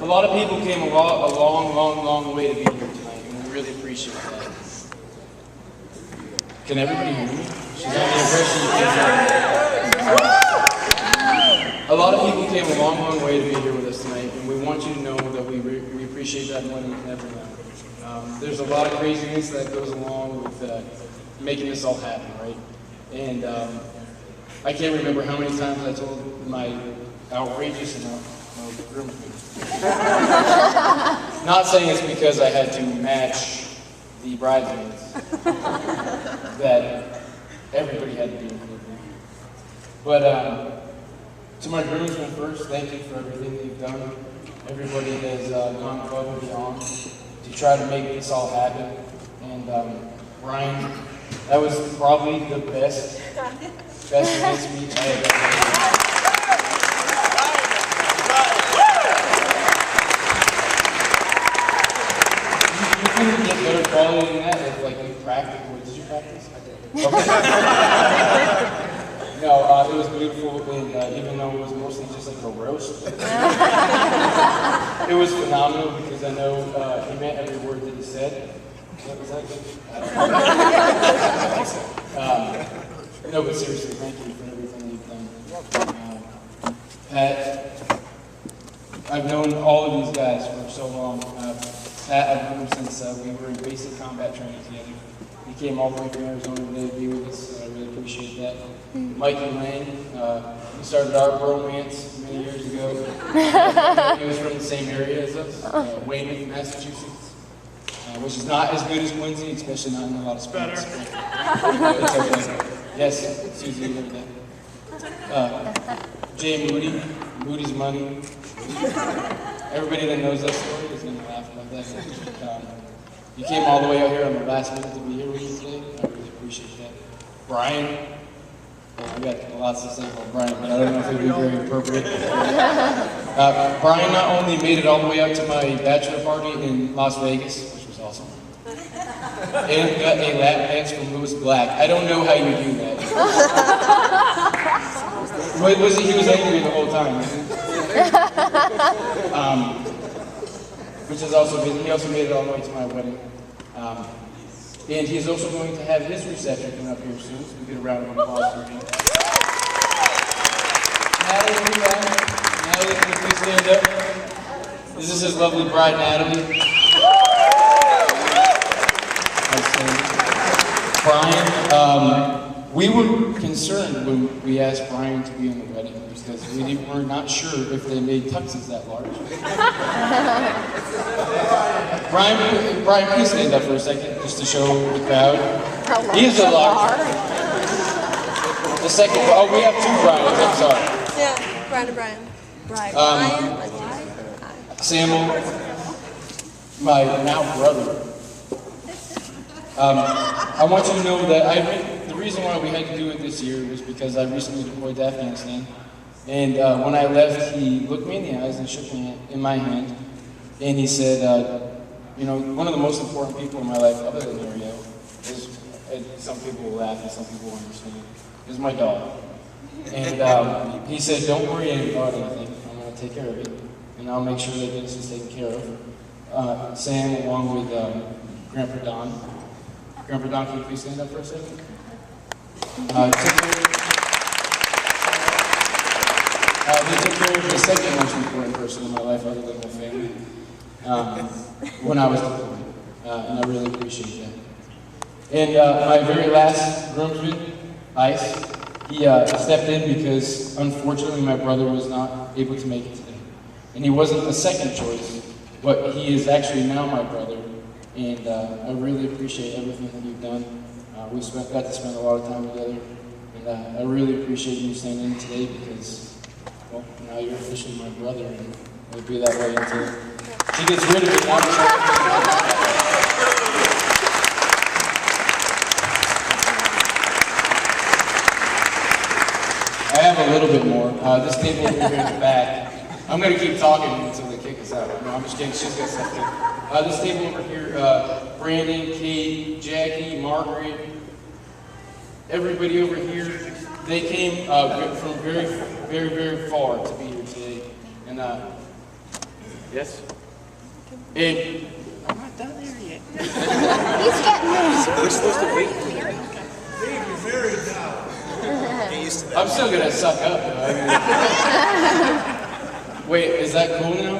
A lot of people came a long way to be here tonight, and we really appreciate that. Can everybody hear me? She's on the impression you can't. A lot of people came a long way to be here with us tonight, and we want you to know that we appreciate that more than you can ever know. There's a lot of craziness that goes along with making this all happen, right? And I can't remember how many times I told my outrageous groomsmen. Not saying it's because I had to match the bridesmaids, that everybody had to be included. But to my groomsmen first, thank you for everything that you've done. Everybody has gone above and beyond to try to make this all happen. And Brian, that was probably the best event speech I have ever heard. You couldn't get better quality than that if, like, you practiced. What did you practice? Okay. No, it was beautiful, and even though it was mostly just like a roast, it was phenomenal because I know he meant every word that he said. Was that good? No, but seriously, thank you for everything that you've done. Pat, I've known all of these guys for so long. Pat, I've known him since we were in basic combat training together. He came all the way from Arizona today to be with us, so I really appreciate that. Mike and Lane, we started our romance many years ago. He was from the same area as us, Weymouth, Massachusetts, which is not as good as Quincy, especially not in a lot of sports. It's okay. Yes, Susie, you heard that. Jay Moody, Moody's Money. Everybody that knows that story is going to laugh about that. You came all the way out here on the last minute to be here with me today. I really appreciate that. Brian, well, I got lots to say about Brian, but I don't know if it would be very appropriate. Brian not only made it all the way out to my bachelor party in Las Vegas, which was awesome, and got a lap dance from Louis Black. I don't know how you do that. He was angry the whole time. Which is also busy. He also made it all the way to my wedding. And he's also going to have his reception coming up here soon, so we get a round of applause for him. Natalie, can you please stand up? This is his lovely bride, Natalie. Brian, we were concerned when we asked Brian to be in the wedding because we were not sure if they made tuxes that large. Brian, please stand up for a second, just to show the crowd. He is a large. The second, oh, we have two Brians, I'm sorry. Yeah, Brian and Brian. Samuel, my now brother. I want you to know that the reason why we had to do it this year was because I recently deployed to Afghanistan. And when I left, he looked me in the eyes and shook me in my hand. And he said, you know, one of the most important people in my life, other than Ariel, is, some people will laugh and some people will understand, is my dog. And he said, don't worry about anything. I'm going to take care of it. And I'll make sure that this is taken care of. Sam, along with Grandpa Don. Grandpa Don, can you please stand up for a second? They took care of the second most important person in my life other than my family when I was deployed, and I really appreciate that. And my very last groomsman, Ice, he stepped in because unfortunately my brother was not able to make it today. And he wasn't the second choice, but he is actually now my brother, and I really appreciate everything that you've done. We got to spend a lot of time together, and I really appreciate you staying in today because, well, now you're officially my brother, and it'll be that way until he gets rid of it. I have a little bit more. This table over here in the back, I'm going to keep talking until they kick us out. No, I'm just kidding. She's got stuff too. This table over here, Brandon, Kate, Jackie, Margaret, everybody over here, they came from very far to be here today. And yes. And I'm not done there yet. He's getting there. We're supposed to wait. I'm still gonna suck up though. I mean, wait, is that cool now?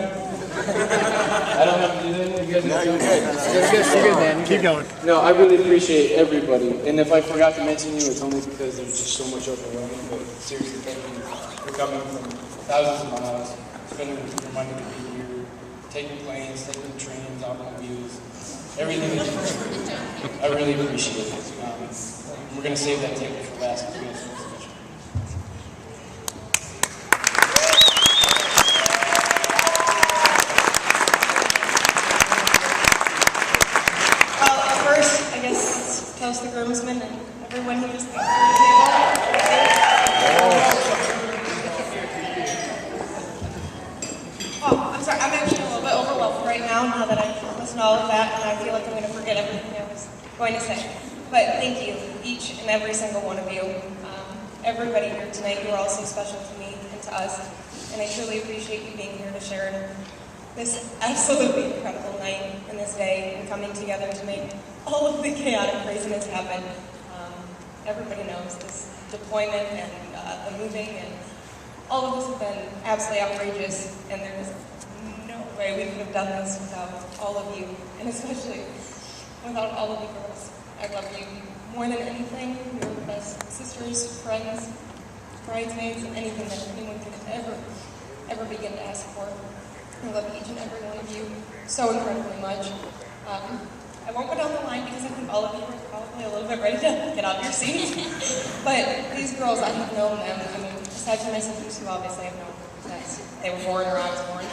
I don't have to do that. You guys are You're good. good, man. Keep going. No, I really appreciate everybody. And if I forgot to mention you, it's only because there's just so much overwhelming. But seriously, thank you for coming from thousands of miles, spending your money to be here, taking planes, taking trains, automobiles, everything that you do. I really appreciate it. We're going to save that table for last because we have so much special. Well, first, I guess, toast the groomsmen and everyone who just came to the table. Oh, I'm sorry. I'm actually a little bit overwhelmed right now that I've listened to all of that, and I feel like I'm going to forget everything I was going to say. But thank you, each and every single one of you. Everybody here tonight, you are all so special to me and to us, and I truly appreciate you being here to share this absolutely incredible night and this day and coming together to make all of the chaotic craziness happen. Everybody knows this deployment and the moving and all of this have been absolutely outrageous, and there's no way we could have done this without all of you, and especially without all of you girls. I love you more than anything. You're the best sisters, friends, bridesmaids, and anything that anyone could ever begin to ask for. I love each and every one of you so incredibly much. I won't go down the line because I think all of you are probably a little bit ready to get out of your seats. But these girls, I have known them. I mean, aside from my sisters, who obviously I've known since they were born or I was born.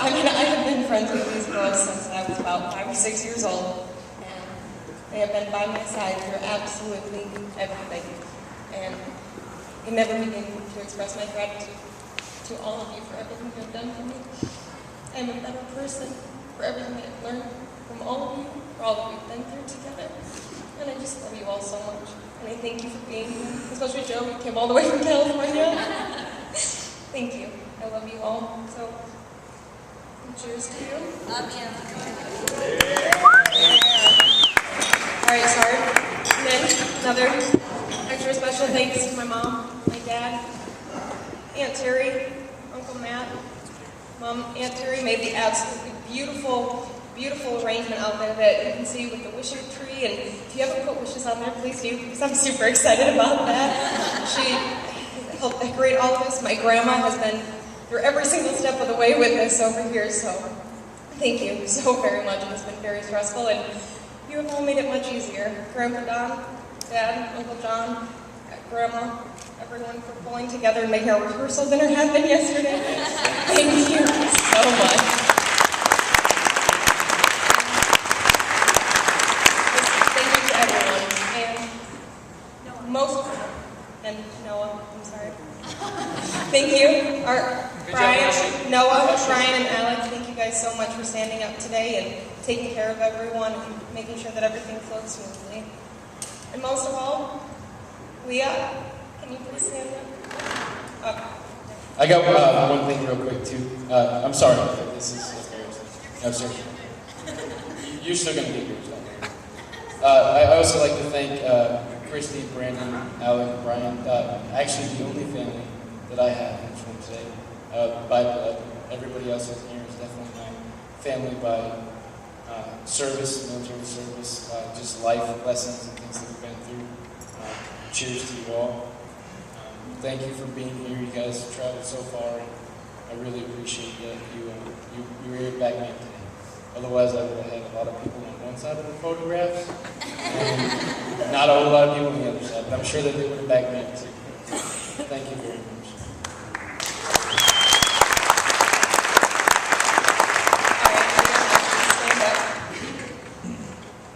I mean, I have been friends with these girls since I was about 5 or 6 years old. They have been by my side through absolutely everything, and I can never begin to express my gratitude to all of you for everything you have done for me. I am a better person for everything I've learned from all of you, for all that we've been through together, and I just love you all so much. And I thank you for being here, especially Joe, who came all the way from California. Thank you. I love you all. So, cheers to you. Love you. Alright, sorry. And then another extra special thanks to my mom, my dad, Aunt Terry, Uncle Matt. Mom, Aunt Terry made the absolutely beautiful arrangement out there that you can see with the wishing tree. And if you ever put wishes on there, please do, because I'm super excited about that. She helped decorate all of this. My grandma has been through every single step of the way with this over here, so thank you so very much. It's been very stressful, and you have all made it much easier. Grandpa Don, Dad, Uncle John, Grandma, everyone for pulling together and making our rehearsal dinner happen yesterday. Thank you so much. Thank you to everyone. And most, and Noah, I'm sorry. Thank you. Brian, Noah, Brian, and Alex, thank you guys so much for standing up today and taking care of everyone and making sure that everything flows smoothly. And most of all, Leah, can you please stand up? I got one thing real quick too. I'm sorry. This is embarrassing. No, seriously. You're still going to get yours. I also like to thank Christy, Brandon, Alec, Brian. Actually, the only family that I have in this room today. By blood. Everybody else in here is definitely my family by service, military service, just life lessons and things that we've been through. Cheers to you all. Thank you for being here. You guys have traveled so far, and I really appreciate that you were here to back me up today. Otherwise, I would have had a lot of people on one side of the photographs, and not a whole lot of people on the other side. But I'm sure that they would have backed me up too. Thank you very much.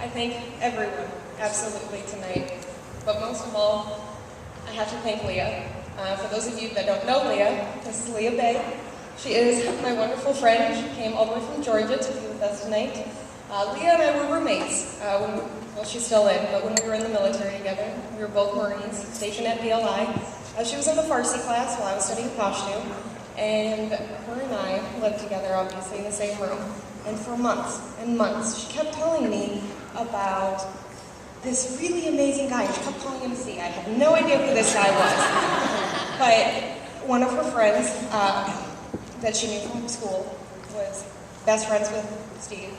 I thank everyone, absolutely, tonight. But most of all, I have to thank Leah. For those of you that don't know Leah, this is Leah Bay. She is my wonderful friend. She came all the way from Georgia to be with us tonight. Leah and I were roommates. Well, she's still in, but when we were in the military together, we were both Marines, stationed at BLI. She was in the Farsi class while I was studying Pashto. And her and I lived together, obviously, in the same room. And for months and months, she kept telling me about this really amazing guy. She kept calling him C. I had no idea who this guy was. But one of her friends that she knew from school was best friends with Steve.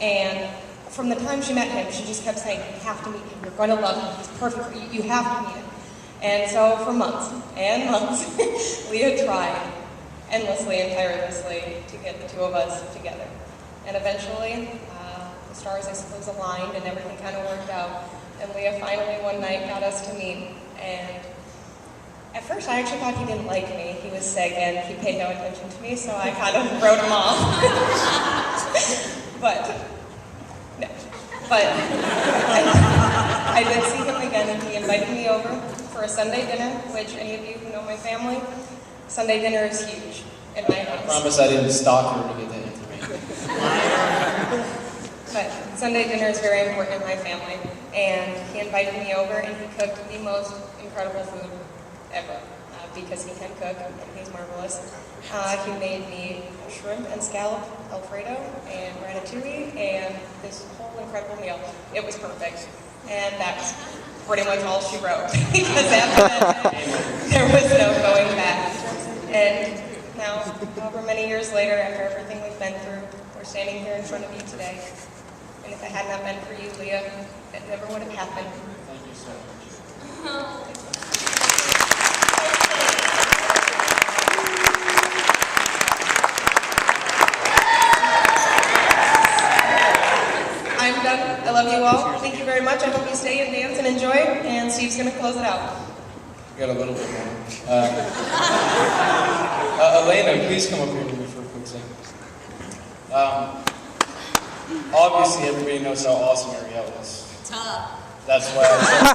And from the time she met him, she just kept saying, you have to meet him. You're going to love him. He's perfect for you. You have to meet him. And so for months and months, Leah tried endlessly and tirelessly to get the two of us together. And eventually, the stars, I suppose, aligned and everything kind of worked out. And Leah finally one night got us to meet. And at first, I actually thought he didn't like me. He was sick and he paid no attention to me, so I kind of wrote him off. But I did see him again, and he invited me over for a Sunday dinner, which any of you who know my family, Sunday dinner is huge in my house. I promise I didn't stalk her to get that information. But Sunday dinner is very important in my family, and he invited me over, and he cooked the most incredible food ever, because he can cook, and he's marvelous. He made me shrimp and scallop Alfredo and ratatouille, and this whole incredible meal. It was perfect, and that's pretty much all she wrote, because after that, there was no going back. And now, however many years later, after everything we've been through, we're standing here in front of you today. And if it had not been for you, Leah, it never would have happened. Thank you so much. I'm done. I love you all. Thank you very much. I hope you stay and dance and enjoy. And Steve's going to close it out. Got a little bit more. Elena, please come up here with me for a quick second. Obviously, everybody knows how awesome Ariel is. That's why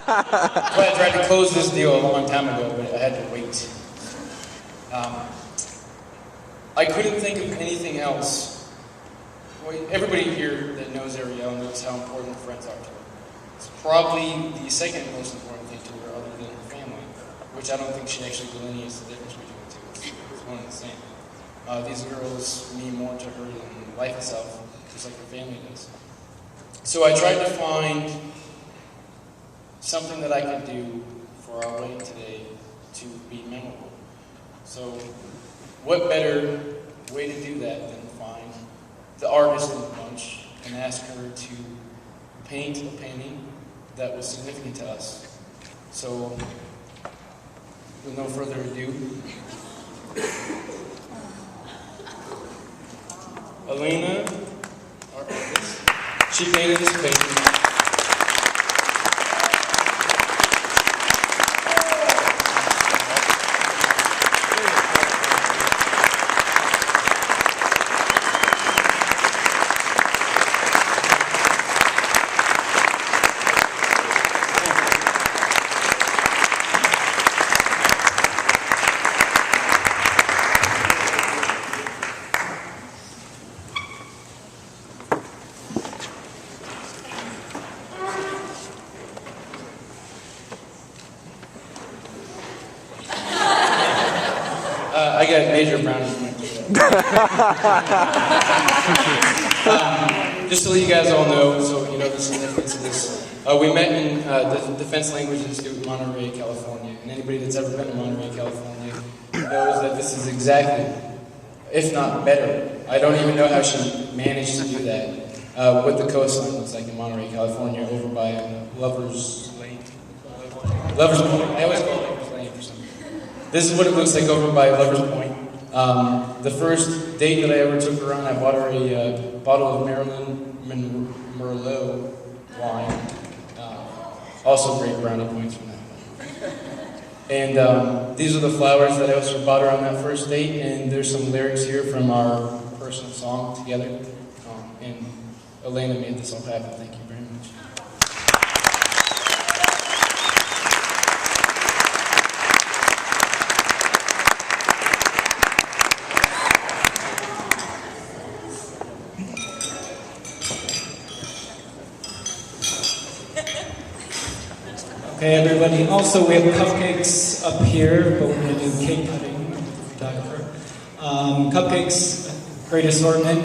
I tried to close this deal a long time ago, but I had to wait. I couldn't think of anything else. Everybody here that knows Ariel knows how important friends are to her. It's probably the second most important thing to her other than her family, which I don't think she actually delineates the difference between the two. It's one and the same. These girls mean more to her than life itself, just like her family does. So I tried to find something that I could do for our wedding today to be memorable. So what better way to do that than find the artist in the bunch and ask her to paint a painting that was significant to us. So, with no further ado, Elena, our artist, she painted this painting. I got major brownies. Just to let you guys all know, so you know the significance of this. We met in the Defense Language Institute in Monterey, California. And anybody that's ever been to Monterey, California knows that this is exactly, if not better. I don't even know how she managed to do that. What the coastline looks like in Monterey, California, over by Lover's Lane. Lover's Point. I always call it Lover's Lane for some reason. This is what it looks like over by Lover's Point. The first date that I ever took her on, I bought her a bottle of Maryland Merlot wine. Also great brownie points from that. And these are the flowers that I also bought her on that first date, and there's some lyrics here from our personal song together. And Elena made this all happen. Thank you very much. Okay, everybody. Also, we have cupcakes up here, but we're going to do cake cutting photographer. Cupcakes, great assortment.